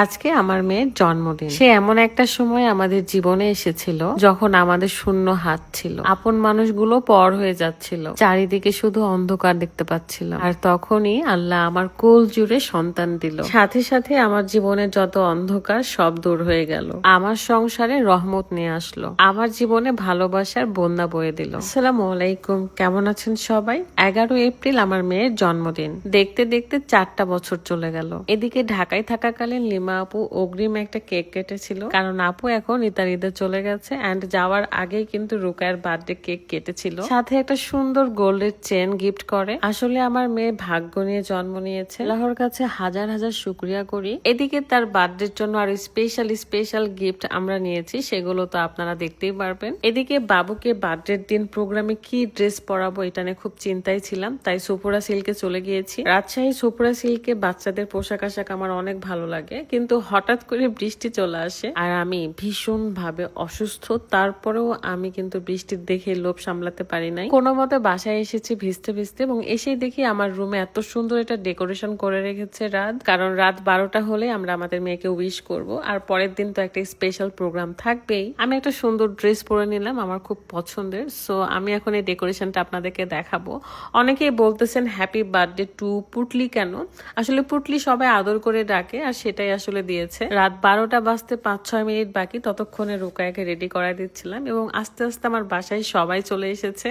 আজকে আমার মেয়ের জন্মদিন। সে এমন একটা সময় আমাদের জীবনে এসেছিল যখন আমাদের শূন্য হাত ছিল, আপন মানুষগুলো পর হয়ে যাচ্ছিল, চারিদিকে শুধু অন্ধকার দেখতে পাচ্ছিলাম। আর তখনই আল্লাহ আমার কোল জুড়ে সন্তান দিল। সাথে সাথে আমার জীবনের যত অন্ধকার সব দূর হয়ে গেল। আমার সংসারে রহমত নিয়ে আসলো, আমার জীবনে ভালোবাসার বন্যা বয়ে দিল। আসসালামু আলাইকুম, কেমন আছেন সবাই? 11 এপ্রিল আমার মেয়ের জন্মদিন। দেখতে দেখতে 4টা বছর চলে গেল। এদিকে ঢাকায় থাকাকালীন লিমা আপু অগ্রিম একটা কেক কেটেছিল, কারণ আপু এখন ইতালিতে চলে গেছে এন্ড যাওয়ার আগেই কিন্তু রুকায়ের বার্থডে কেক কেটেছিল, সাথে একটা সুন্দর গোল্ডের চেন গিফট করে। আসলে আমার মেয়ে ভাগ্য নিয়ে জন্ম নিয়েছে, আল্লাহর কাছে হাজার হাজার শুকরিয়া করি। এদিকে তার বার্থডের জন্য আর স্পেশাল গিফট আমরা নিয়েছি, সেগুলো তো আপনারা দেখতেই পারবেন। এদিকে বাবুকে বার্থডের দিন প্রোগ্রামে কি ড্রেস পরাবো এটা নিয়ে খুব চিন্তায় ছিলাম, তাই সুপুরা সিল্কে চলে গিয়েছি। রাজশাহী সুপুরা সিল্কে বাচ্চাদের পোশাক আশাক আমার অনেক ভালো লাগে, কিন্তু হঠাৎ করে বৃষ্টি চলে আসে আর আমি ভীষণ ভাবে অসুস্থ। তারপরেও আমি কিন্তু বৃষ্টির দেখে লোভ সামলাতে পারি নাই, কোনো মতে বাসায় এসেছি ভিজতে ভিজতে, এবং এসেই দেখি আমার রুমে এত সুন্দর এটা ডেকোরেশন করে রেখেছে রাত, কারণ রাত 12টা হলে আমরা আমাদের মেয়েকে উইশ করব, আর পরের দিন তো একটা স্পেশাল প্রোগ্রাম থাকবেই। আমি একটা সুন্দর ড্রেস পরে নিলাম, আমার খুব পছন্দের। সো আমি এখন এই ডেকোরেশনটা আপনাদেরকে দেখাবো। অনেকেই বলতেছেন হ্যাপি বার্থডে টু পুটলি, কেন? আসলে পুটলি সবাই আদর করে ডাকে, আর সেটাই আসলে দিয়েছে। রাত 12টা বাজতে 5-6 মিনিট বাকি, ততক্ষণে রুকায়াকে রেডি করাই দিচ্ছিলাম, এবং আস্তে আস্তে আমার বাসায় সবাই চলে এসেছে।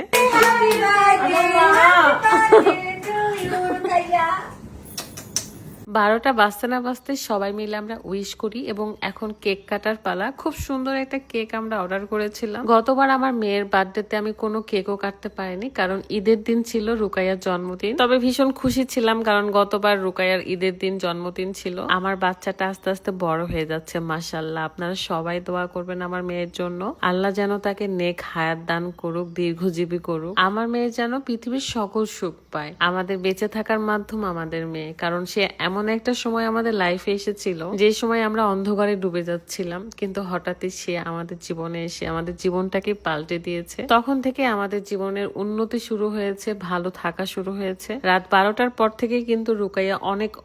12টা বাজতে না বাজতে সবাই মিলে আমরা উইশ করি, এবং এখন কেক কাটার পালা। খুব সুন্দর একটা কেক আমরা অর্ডার করেছিলাম। গতবার আমার মেয়ের বার্থডেতে আমি কোনো কেকও কাটতে পারিনি, কারণ ঈদের দিন ছিল রুকাইয়ার জন্মদিন। তবে ভীষণ খুশি ছিলাম, কারণ গতবার রুকাইয়ার ঈদের দিন জন্মদিন ছিল। আমার বাচ্চাটা আস্তে আস্তে বড় হয়ে যাচ্ছে, মাশাআল্লাহ। আপনারা সবাই দোয়া করবেন আমার মেয়ের জন্য, আল্লাহ যেন তাকে নেক হায়াত দান করুক, দীর্ঘজীবী করুক। আমার মেয়ে যেন পৃথিবীর সকল সুখ পায়। আমাদের বেঁচে থাকার মাধ্যম আমাদের মেয়ে, কারণ সে এমন একটা সময় আমাদের লাইফে এসেছিল যে সময় আমরা অন্ধকারে ডুবে যাচ্ছিলাম, কিন্তু হঠাৎই সে আমাদের জীবনে এসে আমাদের জীবনটাকে পাল্টে দিয়েছে। তখন থেকে আমাদের জীবনের উন্নতি শুরু হয়েছে, ভালো থাকা শুরু হয়েছে। রাত 12টার পর থেকে কিন্তু রুকাইয়া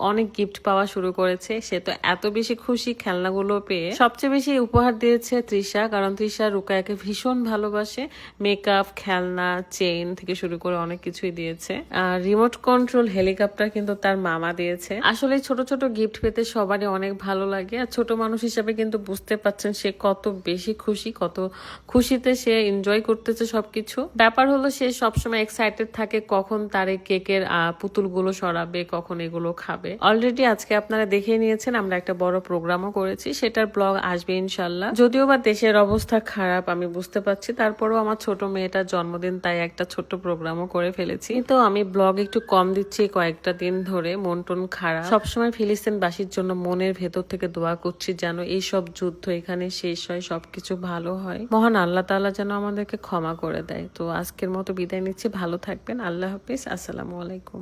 অনেক গিফট পাওয়া শুরু করেছে। সে তো এত বেশি খুশি খেলনাগুলো পেয়ে। সবচেয়ে বেশি উপহার দিয়েছে তৃষা, কারণ তৃষা রুকাইয়াকে ভীষণ ভালোবাসে। মেকআপ, খেলনা, চেইন থেকে শুরু করে অনেক কিছুই দিয়েছে। আর রিমোট কন্ট্রোল হেলিকপ্টার কিন্তু তার মামা দিয়েছে। আসলে ছোট ছোট গিফট পেতে সবারই অনেক ভালো লাগে, আর ছোট মানুষ হিসেবে কিন্তু বুঝতে পারছেন সে কত বেশি খুশি, কত খুশিতে সে এনজয় করতেছে সবকিছু। ব্যাপার হলো সে সবসময় এক্সাইটেড থাকে কখন তার এই কেকের পুতুলগুলো সরাবে, কখন এগুলো খাবে। অলরেডি আজকে আপনারা দেখে নিয়েছেন আমরা একটা বড় প্রোগ্রামও করেছি, সেটার ব্লগ আসবে ইনশাল্লাহ। যদিও বা দেশের অবস্থা খারাপ আমি বুঝতে পারছি, তারপরেও আমার ছোট মেয়েটার জন্মদিন, তাই একটা ছোট্ট প্রোগ্রামও করে ফেলেছি। তো আমি ব্লগ একটু কম দিচ্ছি কয়েকটা দিন ধরে, মন টন খারাপ। সবসময় ফিলিস্তিনবাসীর জন্য মনের ভেতর থেকে দোয়া করছি যেন এই সব যুদ্ধ এখানে শেষ হয়, সবকিছু ভালো হয়। মহান আল্লাহ তাআলা যেন আমাদেরকে ক্ষমা করে দেয়। তো আজকের মতো বিদায় নিচ্ছি, ভালো থাকবেন, আল্লাহ হাফিজ, আসসালামু আলাইকুম।